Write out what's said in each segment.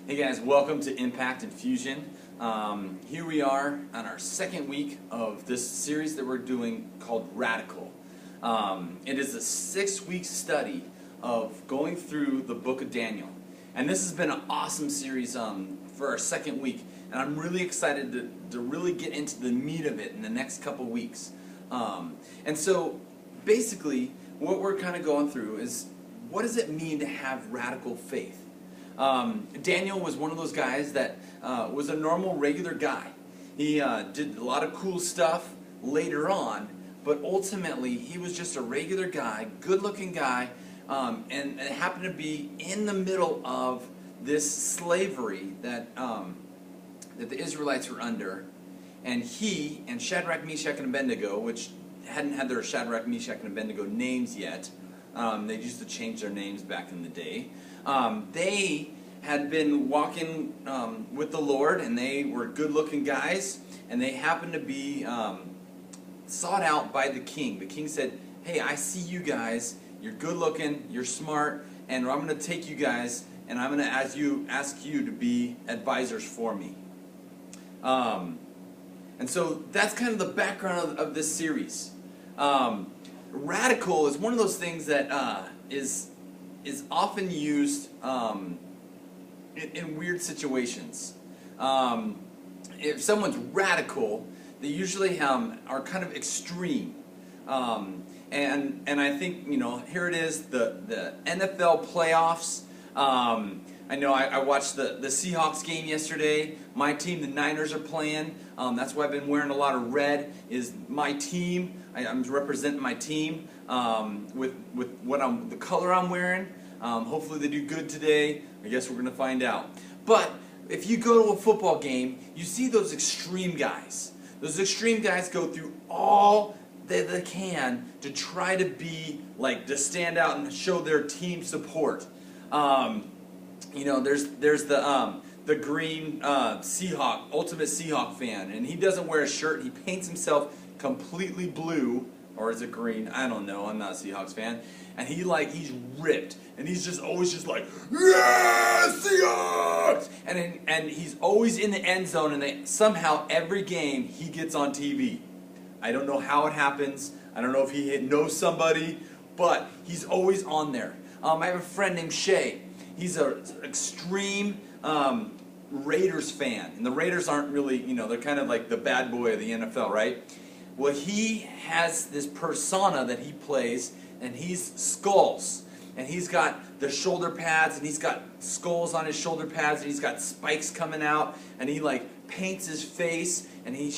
Hey guys, welcome to Impact Infusion. Here we are on our second week of this series that we're doing called Radical. It is a 6-week study of going through the book of Daniel. And this has been an awesome series for our second week. And I'm really excited to really get into the meat of it in the next couple weeks. And so basically what we're kind of going through is, what does it mean to have radical faith? Daniel was one of those guys that was a normal, regular guy. He did a lot of cool stuff later on, but ultimately he was just a regular guy, good-looking guy, and it happened to be in the middle of this slavery that the Israelites were under. And he and Shadrach, Meshach, and Abednego, which hadn't had their Shadrach, Meshach, and Abednego names yet, they used to change their names back in the day. They had been walking with the Lord, and they were good-looking guys, and they happened to be sought out by the king. The king said, "Hey, I see you guys. You're good-looking. You're smart, and I'm going to take you guys, and I'm going to ask you to be advisors for me." And so that's kind of the background of this series. Radical is one of those things that is often used in weird situations. If someone's radical, they usually are kind of extreme. And I think, here it is, the NFL playoffs. I know I watched the Seahawks game yesterday. My team, the Niners, are playing. That's why I've been wearing a lot of red, is my team. I'm representing my team with the color I'm wearing. Hopefully they do good today. I guess we're going to find out. But if you go to a football game, you see those extreme guys. Those extreme guys go through all that they can to try to be to stand out and show their team support. There's the green Seahawk, ultimate Seahawk fan, and he doesn't wear a shirt. He paints himself completely blue, or is it green? I don't know. I'm not a Seahawks fan. And he's ripped, and he's just always just like, "Yeah, Seahawks!" And he's always in the end zone, and somehow every game he gets on TV. I don't know how it happens. I don't know if he knows somebody, but he's always on there. I have a friend named Shay. He's an extreme Raiders fan, and the Raiders aren't really, they're kind of like the bad boy of the NFL, right? Well, he has this persona that he plays, and he's Skulls. And he's got the shoulder pads, and he's got skulls on his shoulder pads, and he's got spikes coming out, and he paints his face, and he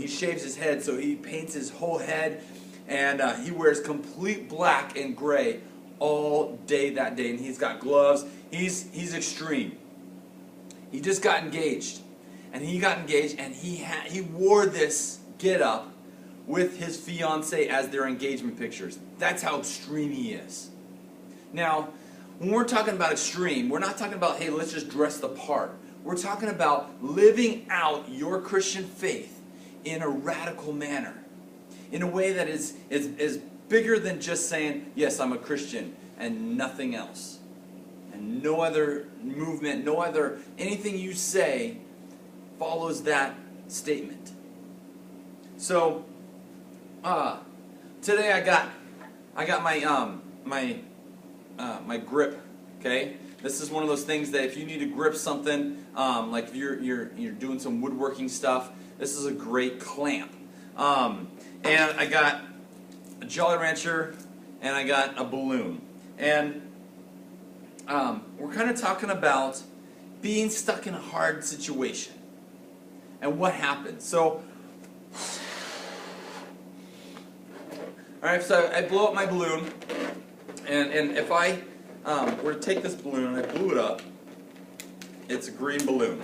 shaves his head, so he paints his whole head, and he wears complete black and gray all day that day, and he's got gloves. He's extreme. He just got engaged, and he wore this get-up with his fiancée as their engagement pictures. That's how extreme he is. Now, when we're talking about extreme, we're not talking about, hey, let's just dress the part. We're talking about living out your Christian faith in a radical manner, in a way that is bigger than just saying, yes, I'm a Christian, and nothing else. And no other movement, anything you say follows that statement. So, today I got my grip. Okay, this is one of those things that if you need to grip something, like if you're doing some woodworking stuff, this is a great clamp. And I got a Jolly Rancher, and I got a balloon, and we're kind of talking about being stuck in a hard situation and what happens. So, all right, so I blow up my balloon, and if I were to take this balloon and I blew it up, it's a green balloon.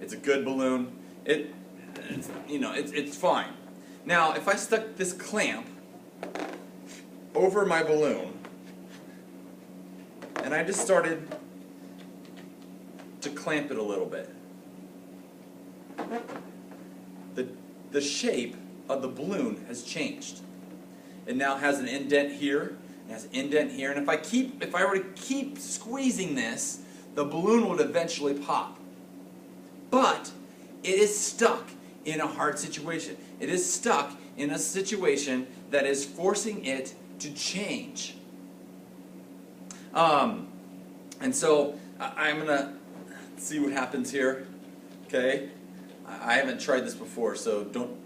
It's a good balloon. It's fine. Now, if I stuck this clamp over my balloon, and I just started to clamp it a little bit, the shape of the balloon has changed. It now has an indent here, it has an indent here, and if I were to keep squeezing this, the balloon would eventually pop. But it is stuck in a hard situation. It is stuck in a situation that is forcing it to change. And so I'm going to see what happens here. Okay? I haven't tried this before, so don't,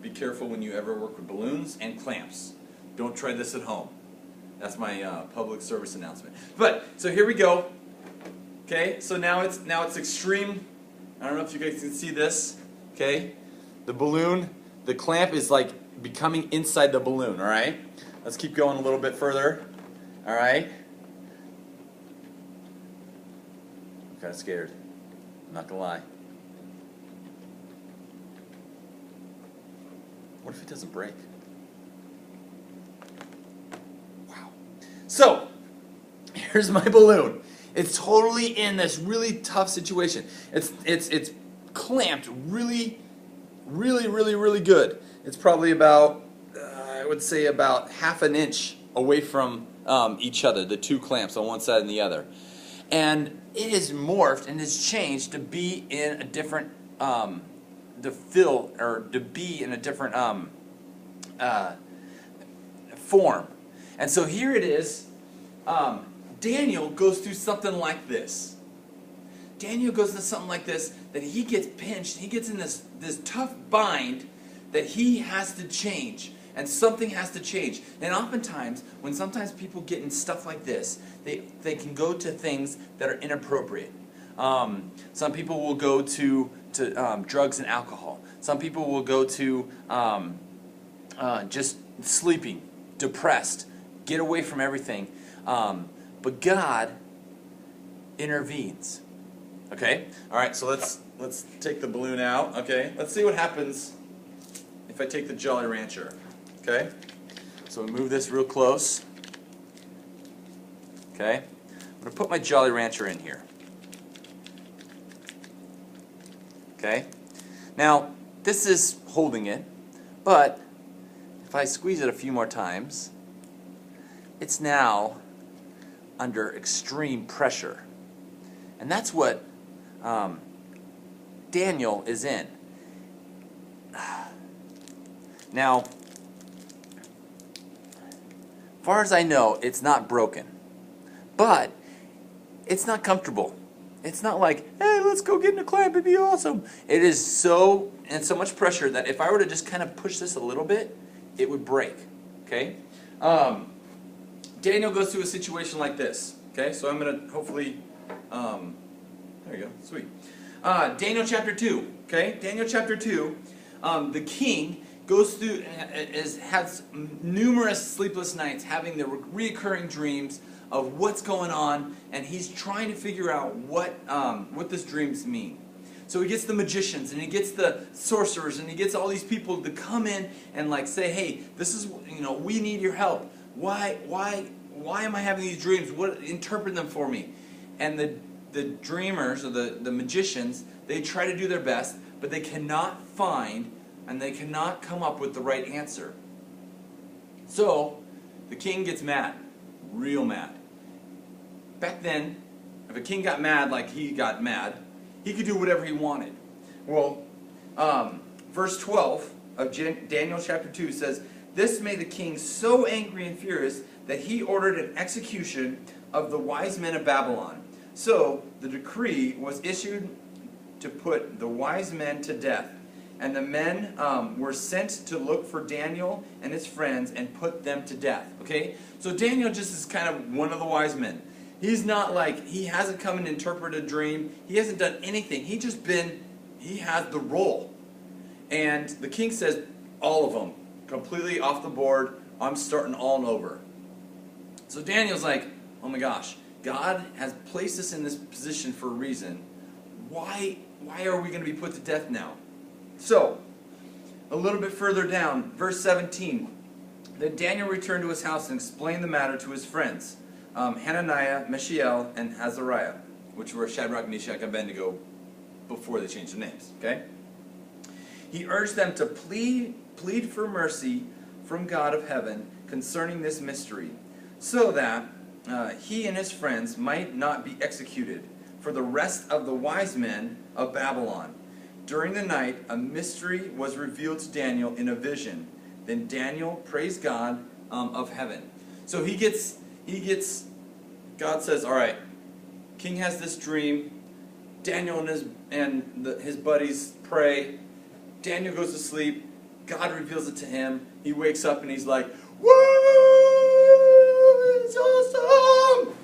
be careful when you ever work with balloons and clamps. Don't try this at home. That's my public service announcement. But, so here we go. Okay, so now it's extreme. I don't know if you guys can see this. Okay, the balloon, the clamp is like becoming inside the balloon, alright? Let's keep going a little bit further. Alright? I'm kind of scared. I'm not gonna lie. What if it doesn't break? Wow. So, here's my balloon. It's totally in this really tough situation. It's clamped really good. It's probably about, I would say about half an inch away from each other, the two clamps on one side and the other. And it has morphed and has changed to be in a different, to be in a different form. And so here it is. Daniel goes through something like this. Daniel goes into something like this, that he gets pinched, he gets in this tough bind that he has to change, and something has to change. And oftentimes, when sometimes people get in stuff like this, they can go to things that are inappropriate. Some people will go to drugs and alcohol. Some people will go to just sleeping, depressed, get away from everything. But God intervenes. Okay? Alright, so let's take the balloon out. Okay? Let's see what happens if I take the Jolly Rancher. Okay? So we move this real close. Okay? I'm going to put my Jolly Rancher in here. Okay? Now, this is holding it, but if I squeeze it a few more times, it's now under extreme pressure. And that's what Daniel is in. Now, as far as I know, it's not broken. But it's not comfortable. It's not like, hey, let's go get in a clamp, it'd be awesome. It is so much pressure that if I were to just kind of push this a little bit, it would break. Okay? Daniel goes through a situation like this. Okay, so I'm going to hopefully, there you go, sweet. Daniel chapter 2. Okay, Daniel chapter 2, the king goes through, has numerous sleepless nights, having the reoccurring dreams of what's going on, and he's trying to figure out what this dreams mean. So he gets the magicians, and he gets the sorcerers, and he gets all these people to come in and like say, hey, this is, we need your help. Why am I having these dreams? Interpret them for me. And the dreamers, or the magicians, they try to do their best, but they cannot find and they cannot come up with the right answer. So the king gets mad, real mad. Back then, if a king got mad like he got mad, he could do whatever he wanted. Well, verse 12 of Daniel chapter 2 says, this made the king so angry and furious that he ordered an execution of the wise men of Babylon. So the decree was issued to put the wise men to death. And the men were sent to look for Daniel and his friends and put them to death. Okay? So Daniel just is kind of one of the wise men. He's not like, he hasn't come and interpreted a dream. He hasn't done anything. He has the role. And the king says, all of them, completely off the board. I'm starting all over. So Daniel's like, oh my gosh, God has placed us in this position for a reason. Why are we going to be put to death now? So, a little bit further down, verse 17. Then Daniel returned to his house and explained the matter to his friends, Hananiah, Mishael, and Azariah, which were Shadrach, Meshach, and Abednego before they changed their names. Okay? He urged them to plead for mercy from God of heaven concerning this mystery, so that he and his friends might not be executed for the rest of the wise men of Babylon. During the night, a mystery was revealed to Daniel in a vision. Then Daniel praised God of heaven. So God says, all right, king has this dream. Daniel and his buddies pray. Daniel goes to sleep. God reveals it to him. He wakes up and he's like, woo! It's awesome!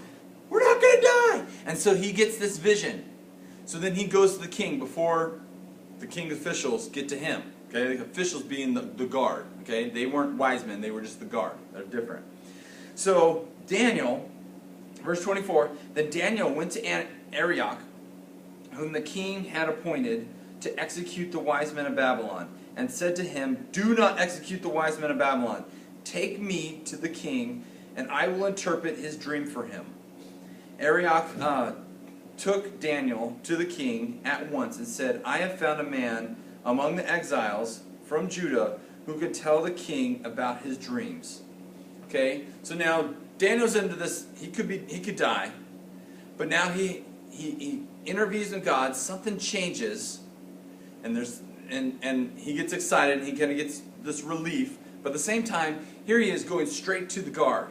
We're not going to die! And so he gets this vision. So then he goes to the king before the king officials get to him. Okay, the officials being the guard. Okay, they weren't wise men, they were just the guard. They're different. So Daniel, verse 24, then Daniel went to Arioch, whom the king had appointed to execute the wise men of Babylon, and said to him, do not execute the wise men of Babylon. Take me to the king, and I will interpret his dream for him. Arioch took Daniel to the king at once and said, I have found a man among the exiles from Judah who could tell the king about his dreams. Okay, so now Daniel's into this. He could die, but now he interviews with God. Something changes, and he gets excited. And he kind of gets this relief, but at the same time, here he is going straight to the guard.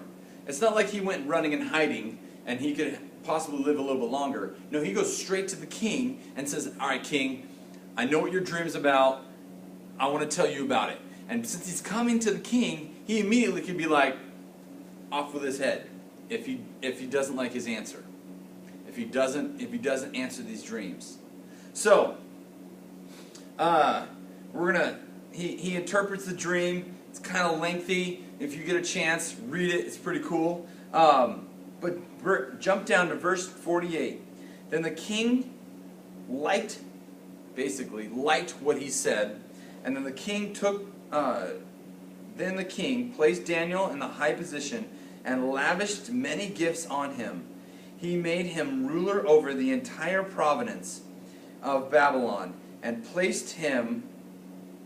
It's not like he went running and hiding, and he could possibly live a little bit longer. No, he goes straight to the king and says, all right, king, I know what your dream's about. I want to tell you about it. And since he's coming to the king, he immediately could be like, off with his head if he doesn't like his answer. If he doesn't answer these dreams. So, he interprets the dream. It's kind of lengthy. If you get a chance, read it. It's pretty cool. But jump down to verse 48. Then the king liked what he said, and then the king placed Daniel in the high position and lavished many gifts on him. He made him ruler over the entire province of Babylon and placed him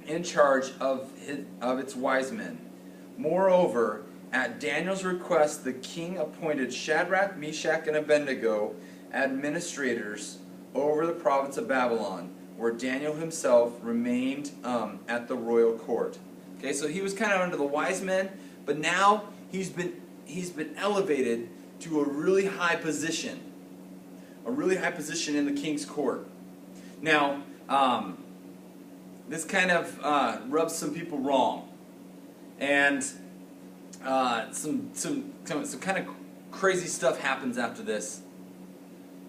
in charge of its wise men. Moreover, at Daniel's request, the king appointed Shadrach, Meshach, and Abednego administrators over the province of Babylon, where Daniel himself remained at the royal court. Okay, so he was kind of under the wise men, but now he's been elevated to a really high position in the king's court. Now, this kind of rubs some people wrong, and some kind of crazy stuff happens after this,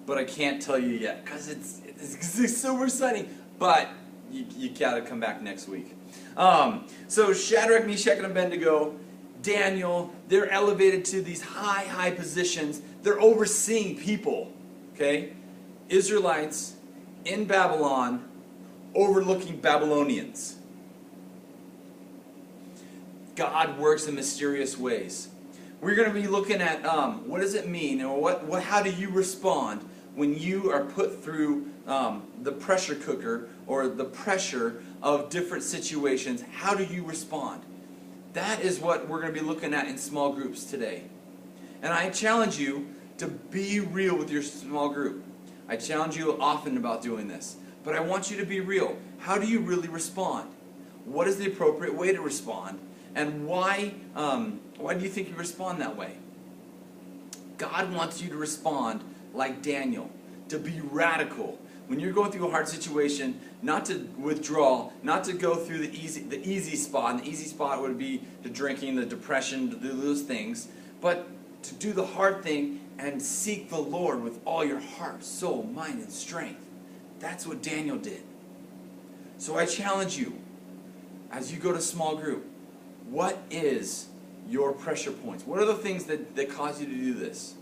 but I can't tell you yet because it's so exciting. But you gotta come back next week. So Shadrach, Meshach, and Abednego, Daniel, they're elevated to these high positions. They're overseeing people, okay? Israelites in Babylon overlooking Babylonians. God works in mysterious ways. We're going to be looking at what does it mean, or how do you respond when you are put through the pressure cooker or the pressure of different situations. How do you respond? That is what we're going to be looking at in small groups today. And I challenge you to be real with your small group. I challenge you often about doing this. But I want you to be real. How do you really respond? What is the appropriate way to respond? And why do you think you respond that way? God wants you to respond like Daniel, to be radical. When you're going through a hard situation, not to withdraw, not to go through the easy spot. And the easy spot would be the drinking, the depression, to do those things. But to do the hard thing and seek the Lord with all your heart, soul, mind, and strength. That's what Daniel did. So I challenge you, as you go to small group, what is your pressure points? What are the things that cause you to do this?